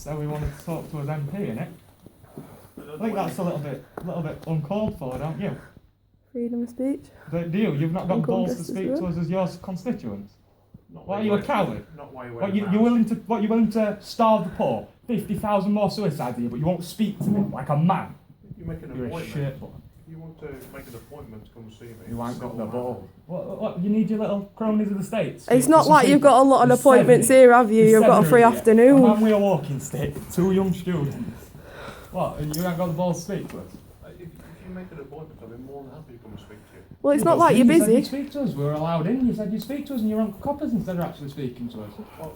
so he wanted to talk to his MP, innit? I think that's a little bit uncalled for, don't you? Freedom of speech. Do you? You've not got balls to Justice speak to World. us as your constituents? What, are you a coward? Not why you What, you're willing to starve the poor? 50,000 more suicides here, but you won't speak to me like a man? You make an You're a appointment. shitball. You want to make an appointment to come see me. You ain't got the ball. What, you need your little cronies of the states? It's not like you've got a lot of There's appointments 70. here, have you? There's You've got a 7 free of you. afternoon. A man with a walking stick, 2 young students. What, and you ain't got the balls to speak to us? If you make an appointment, I'll be more than happy to come and speak to you. Well, it's not like you're You said busy. you'd speak to us. We were allowed in. You said you'd speak to us, and you're on coppers instead of actually speaking to us. Well,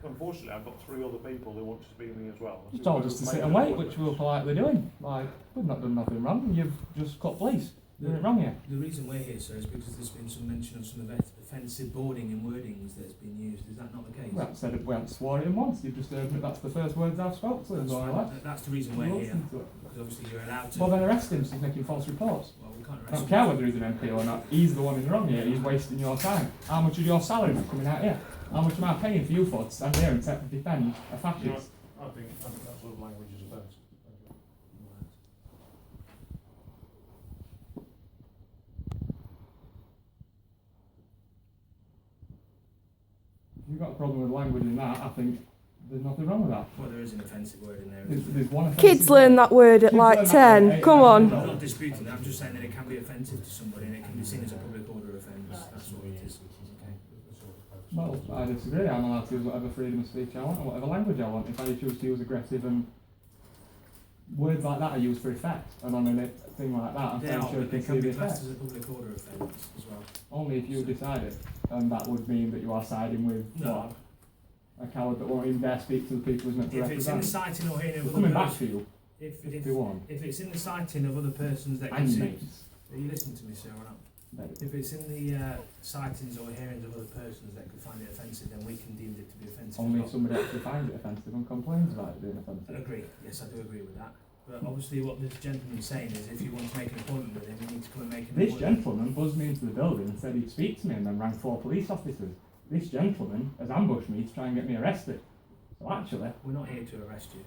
unfortunately, I've got 3 other people who want to speak to me as well. You told us to sit and wait, which we were politely doing. Like, we've not done nothing wrong. You've just cut police. You're doing it wrong here. The reason we're here, sir, is because there's been some mention of some offensive boarding and wordings that's been used. Is that not the case? We haven't said it. We haven't swore it in once. You've just heard it. That's the first words I've spoke to him. That's the reason we're here. Because obviously you're allowed to. Well, then arrest him. So he's making false reports. Well, we can't I arrest don't him. care whether he's an MP or not. He's the one who's wrong here. He's wasting your time. How much is your salary for coming out here? How much am I paying for you for to stand here and defend a fascist? I think that sort of language is offensive. If you've got a problem with language in that, I think there's nothing wrong with that. Well, there is an offensive word in there. There's one offensive Kids learn that word at Kids like learn that 10. word at Come 8, on. I'm not disputing that. I'm just saying that it can be offensive to somebody and it can be seen as a public order offence. That's all it is. Okay. Well, I disagree. I'm allowed to use whatever freedom of speech I want and whatever language I want. If I choose to use aggressive and words like that are used for effect, and on a thing like that, I'm They fairly are, sure you but can they see can the be classed effect. as a public order offence as well. Only if you decide it, and that would mean that you are siding with No. what? A coward that won't even dare speak to the people who's meant to If it's in represent. the sighting or hearing We're of coming other back for persons, you if you want. it's in the sighting of other persons that can And see. mates. Are you listening to me, sir, or not? No. If it's in the sightings or hearings of other persons that could find it offensive, then we can deem it to be offensive. Only as if well. somebody actually finds it offensive and complains about it being I offensive. agree. Yes, I do agree with that. But obviously, what this gentleman's saying is, if you want to make an appointment with him, you need to come and make an This appointment. gentleman buzzed me into the building and said he'd speak to me and then rang 4 police officers. This gentleman has ambushed me to try and get me arrested. So actually, We're not here to arrest you.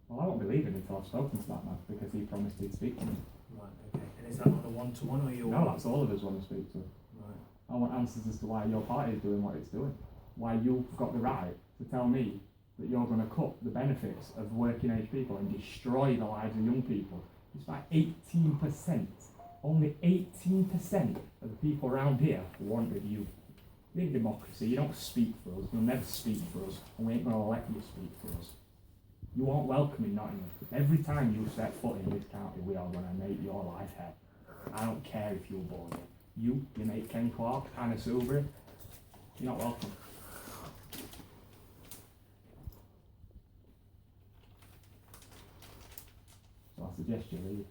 well, I won't be leaving until I've spoken to that man because he promised he'd speak to me. Right. Okay. And is that on a one-to-one or you? No, that's all of us want to speak to. Right. I want answers as to why your party is doing what it's doing. Why you've got the right to tell me that you're going to cut the benefits of working age people and destroy the lives of young people. It's by 18%. Only 18% of the people around here wanted you. In democracy, you don't speak for us, you'll never speak for us, and we ain't going to let you speak for us. You aren't welcome in Nottingham. Every time you set foot in this county, we are going to make your life hell. I don't care if you're born here. You, your mate Ken Clark, Anna Silbury, you're not welcome. So I suggest you leave.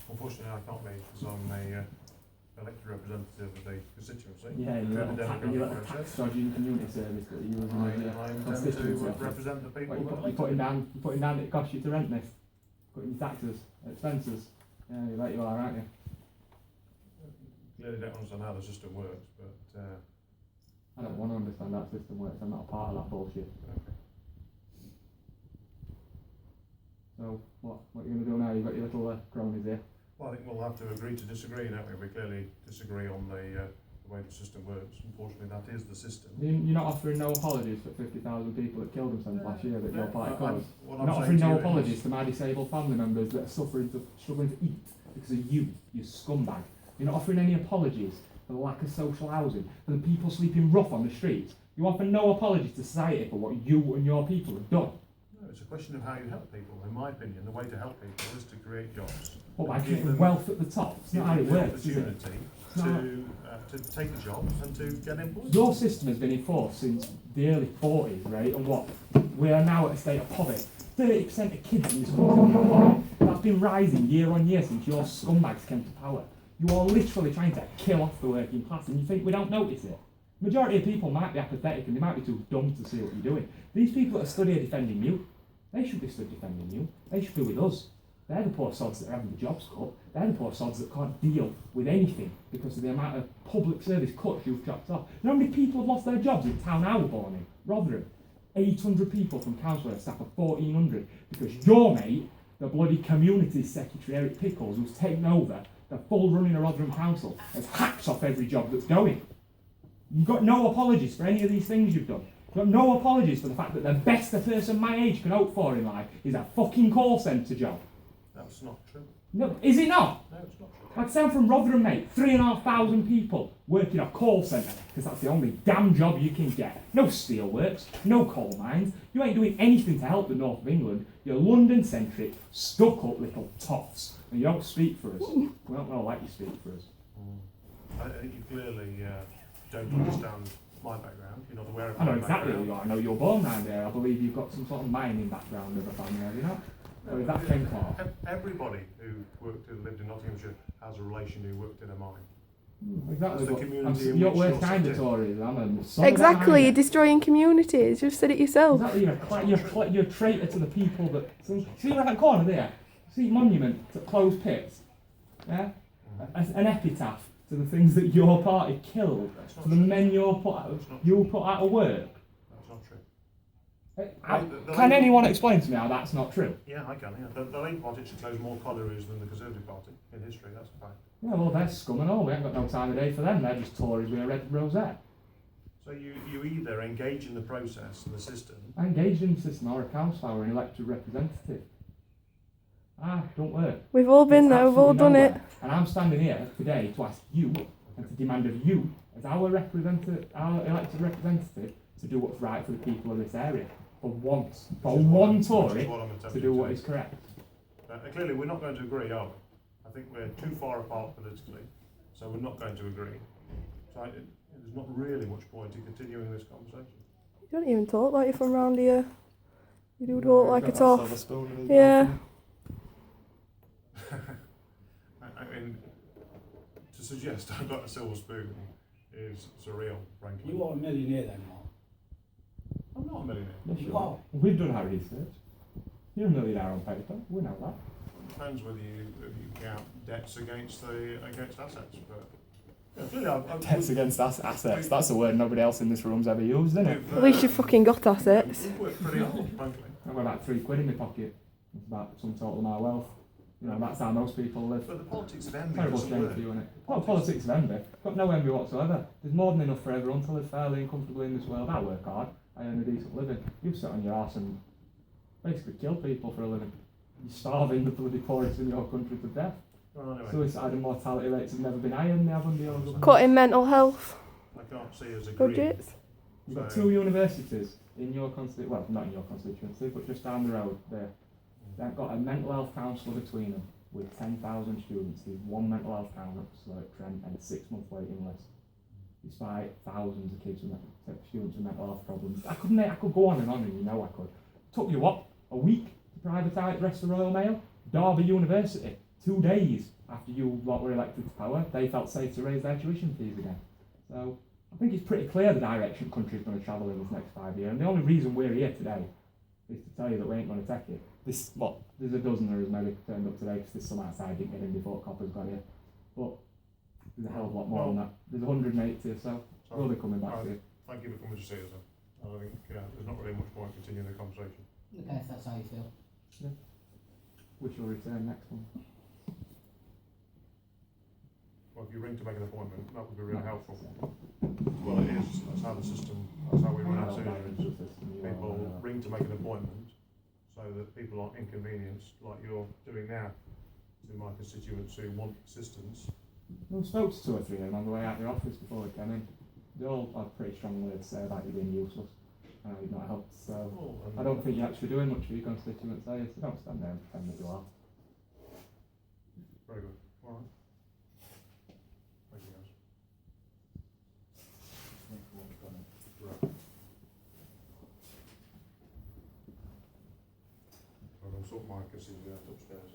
Unfortunately, I can't leave because I'm a elected representative of the constituency. Yeah, The you let demographic a tax process. dodging community service that you was I in the intend constituency to office. represent the people What, that you're putting down that it costs you to rent this, putting your taxes, expenses. Yeah, you bet you are, aren't you? clearly don't understand how the system works, but I don't want to understand how that system works. I'm not a part of that bullshit. okay. So what are you going to do now? You've got your little cronies here. Well, I think we'll have to agree to disagree, don't we? We clearly disagree on the way the system works. Unfortunately, that is the system. You're not offering no apologies for 50,000 people that killed themselves last year that your party caused. What You're not I'm offering saying no to you apologies is- to my disabled family members that are struggling to eat because of you scumbag. You're not offering any apologies for the lack of social housing, for the people sleeping rough on the streets. You offer no apology to society for what you and your people have done. No, it's a question of how you help people. In my opinion, the way to help people is to create jobs. What, by Give creating them- wealth at the top? It's not how it Give them the works, is it? opportunity to take a job and to get employed. Your system has been in force since the early 40s, right? And what? We are now at a state of poverty. 30% of kids in this country are poverty. That's been rising year on year since your scumbags came to power. You are literally trying to kill off the working class, and you think we don't notice it? Majority of people might be apathetic and they might be too dumb to see what you're doing. These people that are stood here defending you, they should be stood defending you. They should be with us. They're the poor sods that are having the jobs cut. They're the poor sods that can't deal with anything because of the amount of public service cuts you've chopped off. You know how many people have lost their jobs in the town I was born in? Rotherham. 800 people from council, a staff of 1,400, because your mate, the bloody community secretary Eric Pickles, who's taken over the full running of Rotherham Council, has hacked off every job that's going. You've got no apologies for any of these things you've done. You've got no apologies for the fact that the best a person my age can hope for in life is a fucking call centre job. That's not true. No, is it not? No, it's not true. Like I say, I'm from Rotherham, mate. 3,500 people working a call centre because that's the only damn job you can get. No steelworks, no coal mines. You ain't doing anything to help the north of England. You're London-centric, stuck-up little toffs, and you don't speak for us. We don't want to let you speak for us. I think you clearly don't understand my background. You're not aware of I know my exactly who background. you are. I know you're born down there. I believe you've got some sort of mining background of a family, have you not? Or is that Ken Clark? Everybody who lived in Nottinghamshire has a relation who worked in a mine. Exactly. That's the But community in you're which worse you're kind of sitting. Tories. I'm a son of Exactly, that you're miner. destroying communities. You've said it yourself. Exactly, you're a traitor to the people that. See right that corner there? See monument to closed pits? Yeah? An epitaph to the things that your party killed, That's not to the true. men you That's not put out of work. That's not true. Can Labour- anyone explain to me how that's not true? Yeah, I can. Yeah. The Labour Party actually closed more collieries than the Conservative Party in history. That's a fact. Yeah, well, they're scum and all. We ain't got no time of day for them. They're just Tories with a red rosette. So you either engage in the process and the system. I engaged in the system or a councillor or an elected representative. Don't work. We've all been It's there, we've all absolutely done nowhere. it. And I'm standing here today to ask you and to demand of you, as our elected representative, to do what's right for the people of this area. For once. For one Tory to do what is correct. Clearly, we're not going to agree, are we? I think we're too far apart politically, so we're not going to agree. So there's not really much point in continuing this conversation. You don't even talk like you're from round here. You do talk like a Got that silver toff. spoon in his Yeah. mouth. I mean, to suggest I've got a silver spoon is surreal, frankly. You are a millionaire then, Mark. I'm not a millionaire. Yes, you You are. are. We've done our research. You're a millionaire on paper. We know that. Depends whether you count debts against assets, but yeah, clearly I've Debts against assets. That's a word nobody else in this room's ever used, isn't it? we've, At least you've fucking got assets. We've worked pretty hard, frankly. I've got about £3 in my pocket. It's about some total of my wealth. You know, that's how most people live. But the politics of envy Terrible doesn't shame work. for you, innit? Well, politics of envy. Got no envy whatsoever. There's more than enough for everyone to live fairly and comfortably in this world. I work hard. I earn a decent living. You sit on your arse and basically kill people for a living. You're starving the bloody poorest in your country to death. Well, anyway, Suicide and mortality rates have never been higher than they have under your government. Cutting mental health I can't see us agreeing. budgets. You've got So- 2 universities in your constituency, well, not in your constituency, but just down the road there. They've got a mental health counsellor between them with 10,000 students. There's 1 mental health counsellor at Trent and a 6-month waiting list. Despite thousands of kids with students with mental health problems. I could go on, and you know I could. Took you what? A week to privatise the rest of the Royal Mail? Derby University, 2 days after you lot were elected to power, they felt safe to raise their tuition fees again. So I think it's pretty clear the direction the country's going to travel in this next 5 years. And the only reason we're here today is to tell you that we ain't going to take it. There's a dozen of us maybe turned up today because there's some outside didn't get in before coppers got here. But there's a hell of a lot more than that. There's 180 or so. We'll be coming back to you. Thank you for coming to see us then. I think there's not really much point continuing the conversation. Okay, if that's how you feel. We shall return next one. Well, if you ring to make an appointment, that would be really helpful. Well, it is. That's how we run our surgeries. People ring to make an appointment so that people aren't inconvenienced like you're doing now to my constituents who want assistance. We spoke to 2 or 3 of them on the way out of the office before we came in. They all had pretty strong words to say about you being useless. You've not helped, so Oh, I don't think you're actually doing much for your constituents, are you? So don't stand there and pretend that you are. Very good. All right. Thank you, guys. Right. I'm going to sort my constituent out upstairs.